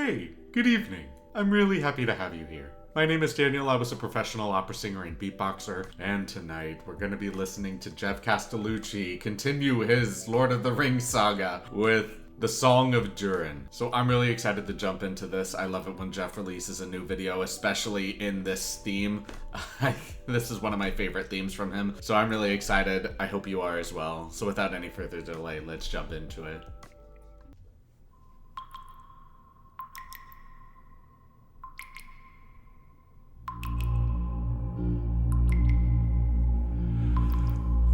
Hey, good evening. I'm really happy to have you here. My name is Daniel. I was a professional opera singer and beatboxer, and tonight we're going to be listening to Geoff Castellucci continue his Lord of the Rings saga with the Song of Durin. So I'm really excited to jump into this. I love it when Geoff releases a new video, especially in this theme. This is one of my favorite themes from him, so I'm really excited. I hope you are as well. So without any further delay, let's jump into it.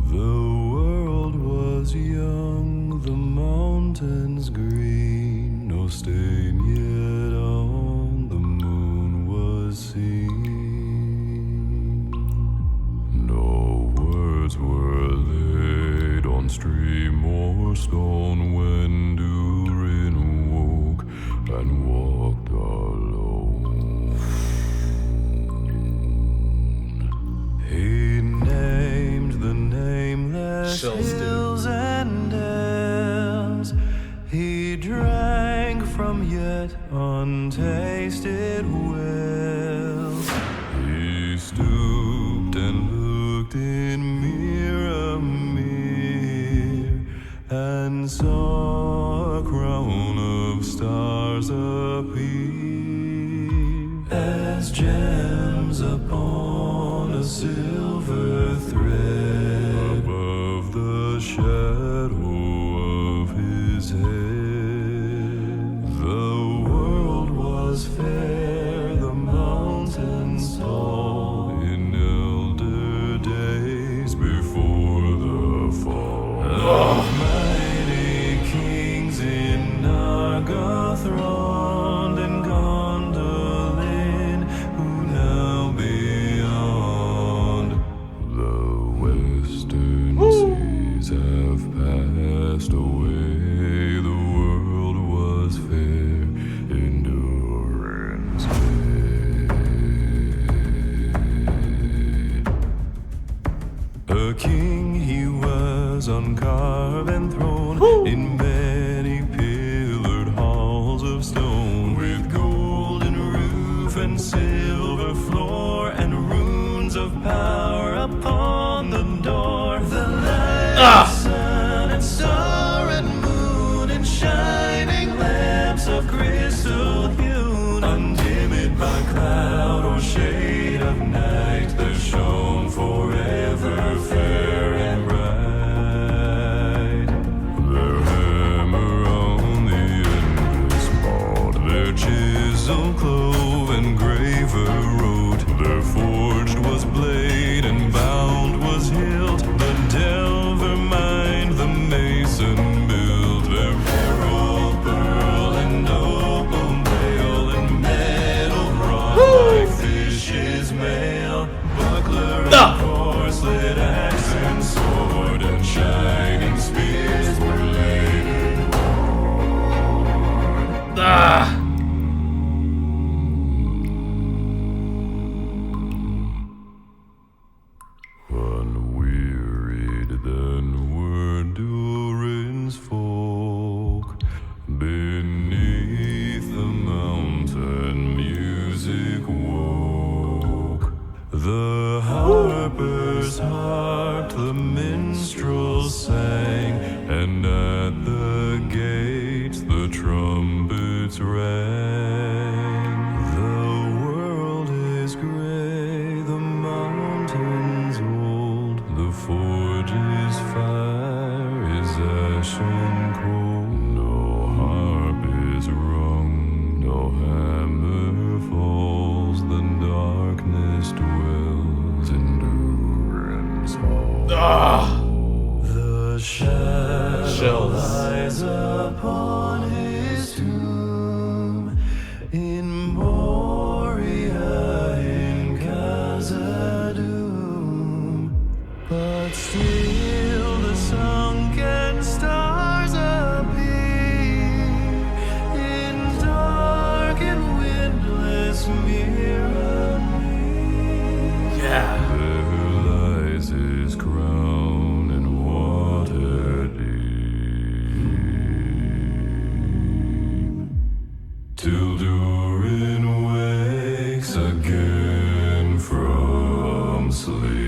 The world was young, the mountains green, no stain yet on the moon was seen. No words were laid on stream or stone when Durin woke and walked alone. He named the nameless hills and dells. He drank from yet untasted wells. He stooped and looked in mirror, and saw a crown of stars appear as gems upon a silver thread above the shadow of his head. The world was fair, the mountains tall, in elder days before the fall of mighty kings in Nargothrond and Gondolin, who now beyond the western seas have passed away. The world was fair in Durin's day. A king he was on carven throne in many pillared halls of stone, with golden roof and silver floor and runes of power upon the door. The light, sun and star and moon and shining lamps of crystal hewn, undimmed by cloud or shade of night, that shone forever fair and bright. Their hammer on the endless bought, their chisel clove and graver wrote, their forged was blade and bound was hilt, the delver mined, the mason built, their herald pearl and opal mail and metal wrought like fish's mail, buckler and corselet, axe and sword and shining spears were laid in ward. Unwearied then were Durin's folk, beneath the mountain music woke. The harpers harped, the minstrels sang, and at the gates the trumpets rang. The world is gray, the mountains old, the forge is fire, is ashen cold. No harp is rung, no hammer falls, the darkness dwells in Durin's hall. The shadow lies upon his tomb, till Durin wakes again from sleep.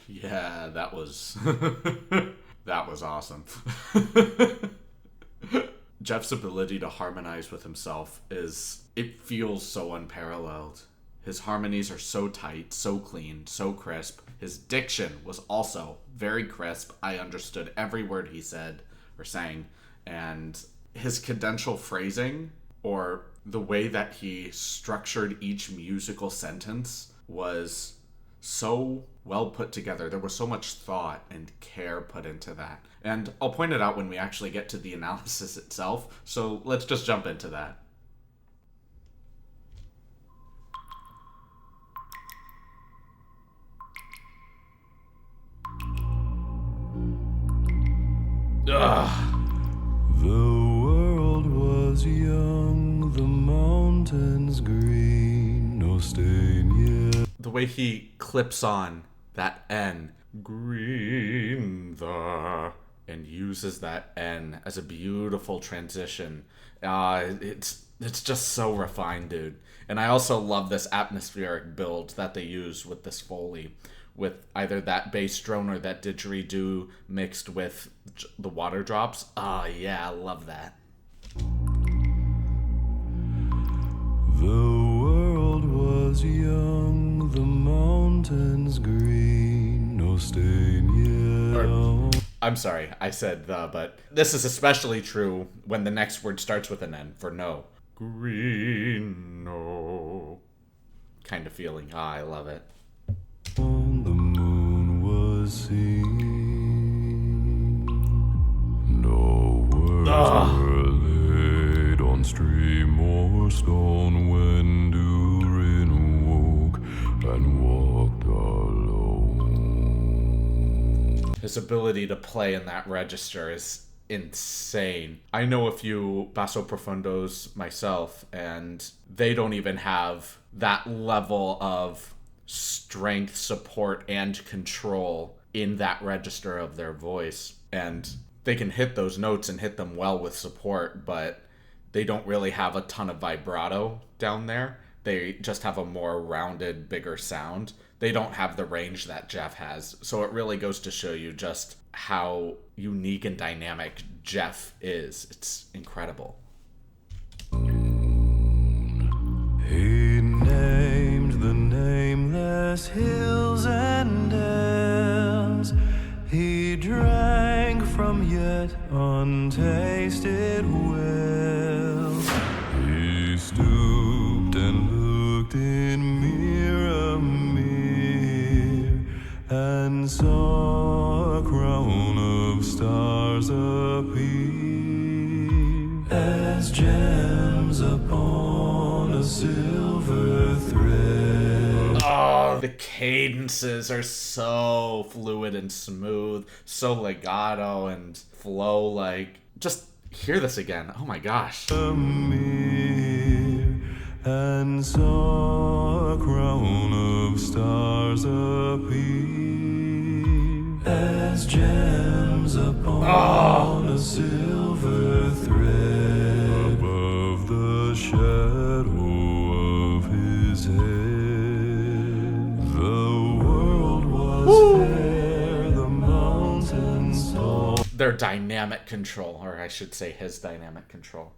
Yeah, that was that was awesome. Geoff's ability to harmonize with himself it feels so unparalleled. His harmonies are so tight, so clean, so crisp. His diction was also very crisp. I understood every word he said or sang. And his cadential phrasing, or the way that he structured each musical sentence, was so well put together. There was so much thought and care put into that. And I'll point it out when we actually get to the analysis itself. So let's just jump into that. The world was young, the mountains green, no stain yet. The way he clips on that N, green the, and uses that N as a beautiful transition. It's just so refined, dude. And I also love this atmospheric build that they use with this Foley, with either that bass drone or that didgeridoo mixed with the water drops. Yeah, I love that. The world was young, the mountains green, no stain yet. I'm sorry, I said the, but this is especially true when the next word starts with an N for no. Green, no. Kind of feeling. I love it. On the moon was seen, no words were laid on stream or stone when Durin woke and walked alone. His ability to play in that register is insane. I know a few basso profundos myself, and they don't even have that level of strength, support, and control in that register of their voice. And they can hit those notes and hit them well with support, but they don't really have a ton of vibrato down there. They just have a more rounded, bigger sound. They don't have the range that Geoff has. So it really goes to show you just how unique and dynamic Geoff is. It's incredible. He named the nameless hills and dells. He drank from yet untasted wells. He stooped and looked in mirror, and saw a crown of stars appear as gems upon a silver thread. Oh, the cadences are so fluid and smooth, so legato and flow like. Just hear this again. Oh my gosh. And saw a crown of stars appear as gems upon a silver thread above the shadow of his head. The world was fair, the mountains tall. Their dynamic control, or I should say his dynamic control.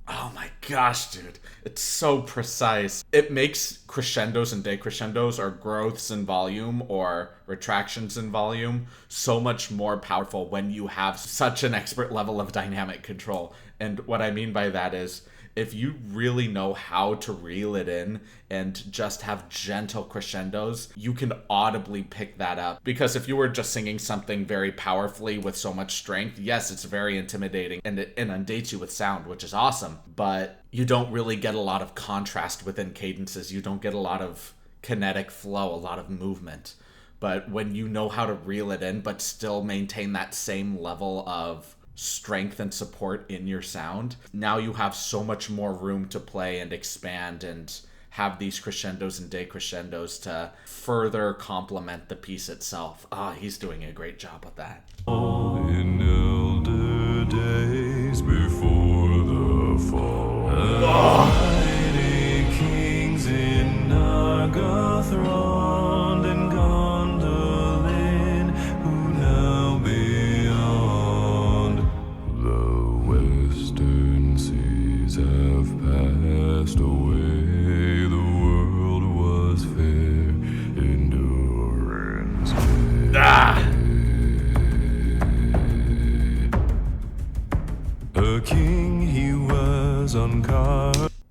Oh my gosh, dude. It's so precise. It makes crescendos and decrescendos, or growths in volume or retractions in volume, so much more powerful when you have such an expert level of dynamic control. And what I mean by that is, if you really know how to reel it in and just have gentle crescendos, you can audibly pick that up. Because if you were just singing something very powerfully with so much strength, yes, it's very intimidating and it inundates you with sound, which is awesome. But you don't really get a lot of contrast within cadences. You don't get a lot of kinetic flow, a lot of movement. But when you know how to reel it in, but still maintain that same level of strength and support in your sound, now you have so much more room to play and expand and have these crescendos and decrescendos to further complement the piece itself. He's doing a great job with that. In elder days before the fall, mighty kings in Nargothrond and Gondolin, who now beyond the western seas have passed away. The world was fair in Durin's day. A king he was on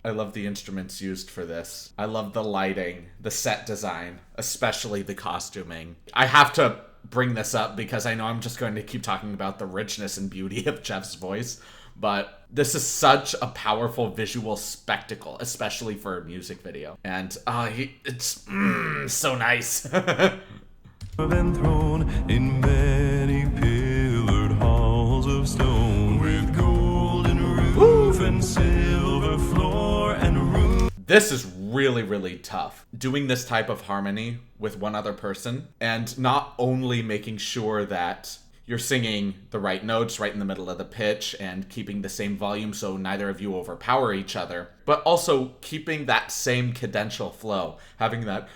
I love the instruments used for this. I love the lighting, the set design, especially the costuming. I have to bring this up because I know I'm just going to keep talking about the richness and beauty of Geoff's voice, but this is such a powerful visual spectacle, especially for a music video. And it's so nice. been thrown in many pillared halls of stone with golden roof and silver floor and roof. This is really, really tough. Doing this type of harmony with one other person and not only making sure that you're singing the right notes right in the middle of the pitch and keeping the same volume so neither of you overpower each other, but also keeping that same cadential flow, having that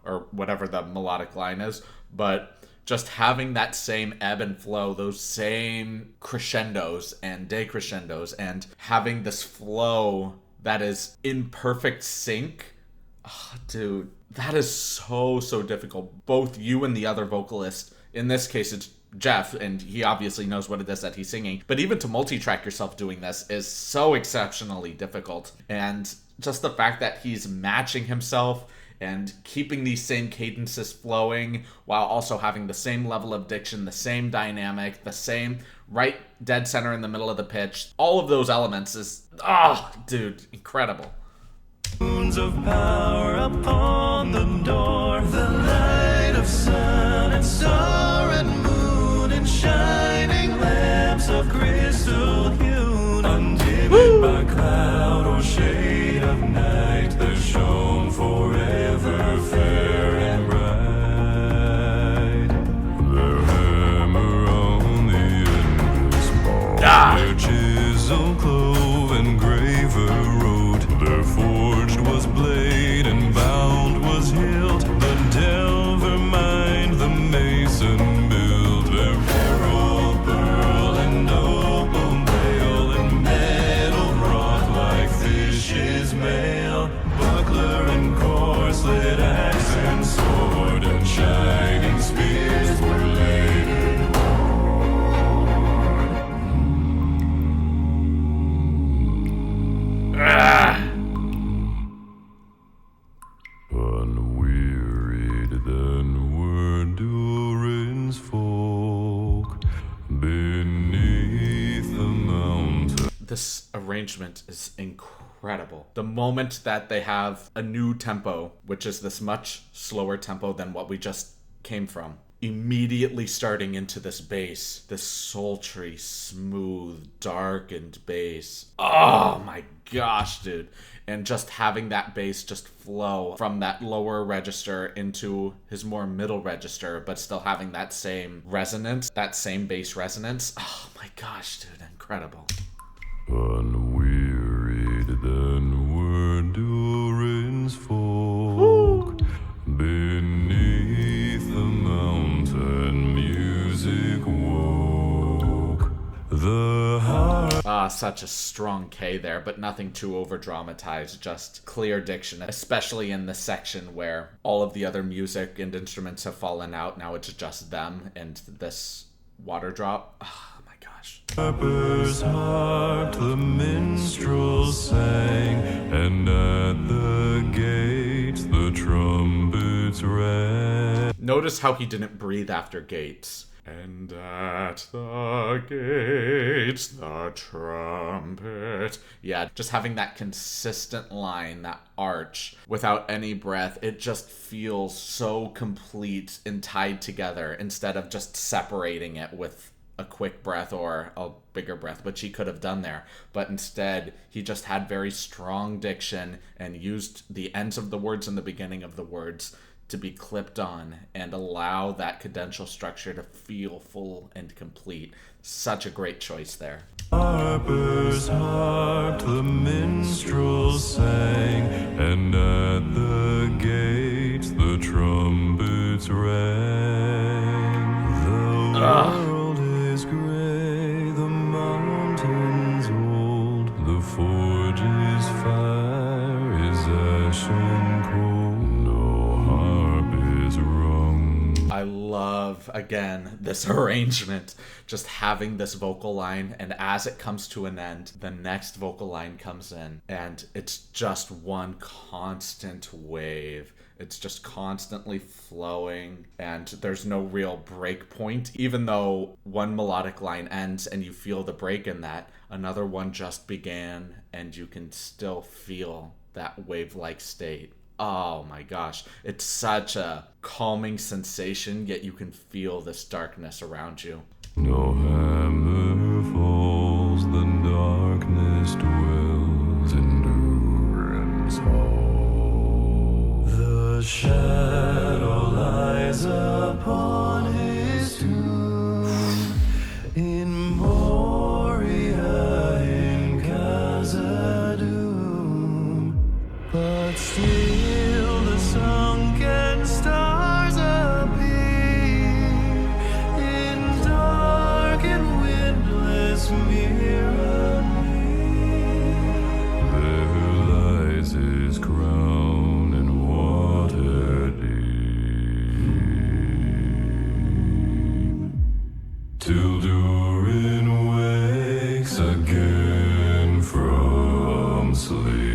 or whatever the melodic line is, but just having that same ebb and flow, those same crescendos and decrescendos, and having this flow that is in perfect sync. Oh, dude, that is so difficult. Both you and the other vocalist, in this case it's Geoff, and he obviously knows what it is that he's singing, but even to multi-track yourself doing this is so exceptionally difficult. And just the fact that he's matching himself and keeping these same cadences flowing while also having the same level of diction, the same dynamic, the same right dead center in the middle of the pitch, all of those elements is, dude, incredible. Moons of power upon the door, the light of sun and star and moon and shining lamps of crystal hewn, undimmed by cloud or shade of night, that shone forever fair and bright. Their hammer on the endless ball, their chisel clove and graver wrote, their forged was blade and bound was hilt, the delver mined, the mason built, their beryl, pearl, and opal mail, and metal wrought like fish's mail, buckler and corselet, axe and sword, and shining spears were laid in unwearied then were Durin's folk beneath the mountain. This arrangement is incredible. The moment that they have a new tempo, which is this much slower tempo than what we just came from, immediately starting into this bass, this sultry, smooth, darkened bass. Oh my gosh, dude. And just having that bass just flow from that lower register into his more middle register, but still having that same resonance, that same bass resonance. Oh my gosh, dude, incredible. Unwearied then were Durin's folk beneath the mountain, music woke the heart. Such a strong K there, but nothing too over dramatized, just clear diction, especially in the section where all of the other music and instruments have fallen out. Now it's just them and this water drop. Oh my gosh. Harper's harp the minstrel sang, and at the gate the trumpets rang. Notice how he didn't breathe after Gates. And at the gates, the trumpet. Yeah, just having that consistent line, that arch, without any breath, it just feels so complete and tied together instead of just separating it with a quick breath or a bigger breath, which he could have done there. But instead, he just had very strong diction and used the ends of the words and the beginning of the words to be clipped on and allow that cadential structure to feel full and complete. Such a great choice there. Harpers harped, the minstrels sang, and at the gates the trumpets rang. The world is gray, the mountains old, the forge is fire, is ashen cold. No harp is rung. I love, again, this arrangement. Just having this vocal line, and as it comes to an end, the next vocal line comes in, and it's just one constant wave. It's just constantly flowing, and there's no real break point. Even though one melodic line ends and you feel the break in that, another one just began, and you can still feel that wave-like state. Oh my gosh, it's such a calming sensation, yet you can feel this darkness around you. No hammer falls, the darkness dwells in Durin's hall. The shadow lies upon his tomb, in Moria, in Khazad-dûm, but still the sunken stars appear in dark and windless mirror. There lies his crown in water deep, till Durin wakes again from sleep.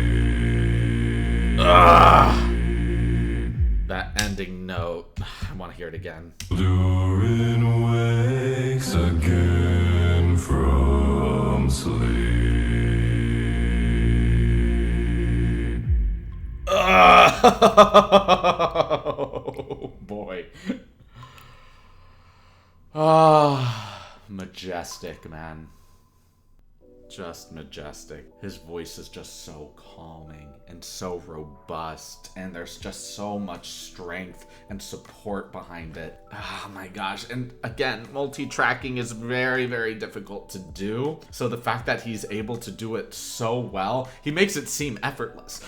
That ending note, I want to hear it again. Durin wakes again from sleep. Oh boy. Majestic, man. Just majestic. His voice is just so calming and so robust, and there's just so much strength and support behind it. Oh my gosh. And again, multi-tracking is very, very difficult to do. So the fact that he's able to do it so well, he makes it seem effortless.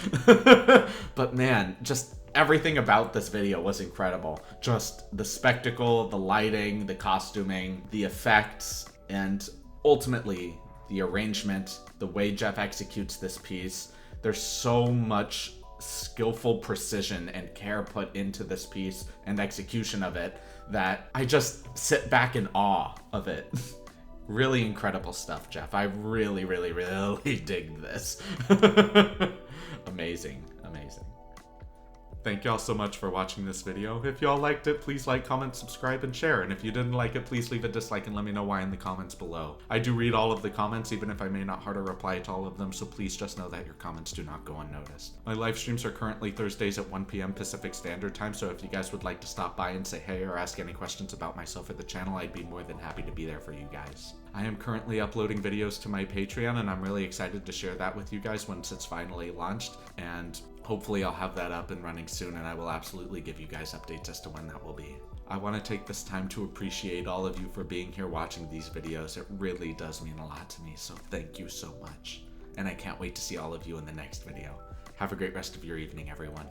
But man, just everything about this video was incredible. Just the spectacle, the lighting, the costuming, the effects, and ultimately the arrangement, the way Geoff executes this piece. There's so much skillful precision and care put into this piece and execution of it that I just sit back in awe of it. Really incredible stuff, Geoff. I really, really, really dig this. Amazing, amazing. Thank y'all so much for watching this video. If y'all liked it, please like, comment, subscribe, and share. And if you didn't like it, please leave a dislike and let me know why in the comments below. I do read all of the comments, even if I may not heart or reply to all of them, so please just know that your comments do not go unnoticed. My live streams are currently Thursdays at 1 p.m. Pacific Standard Time, so if you guys would like to stop by and say hey or ask any questions about myself or the channel, I'd be more than happy to be there for you guys. I am currently uploading videos to my Patreon, and I'm really excited to share that with you guys once it's finally launched, and hopefully I'll have that up and running soon, and I will absolutely give you guys updates as to when that will be. I want to take this time to appreciate all of you for being here watching these videos. It really does mean a lot to me, so thank you so much. And I can't wait to see all of you in the next video. Have a great rest of your evening, everyone.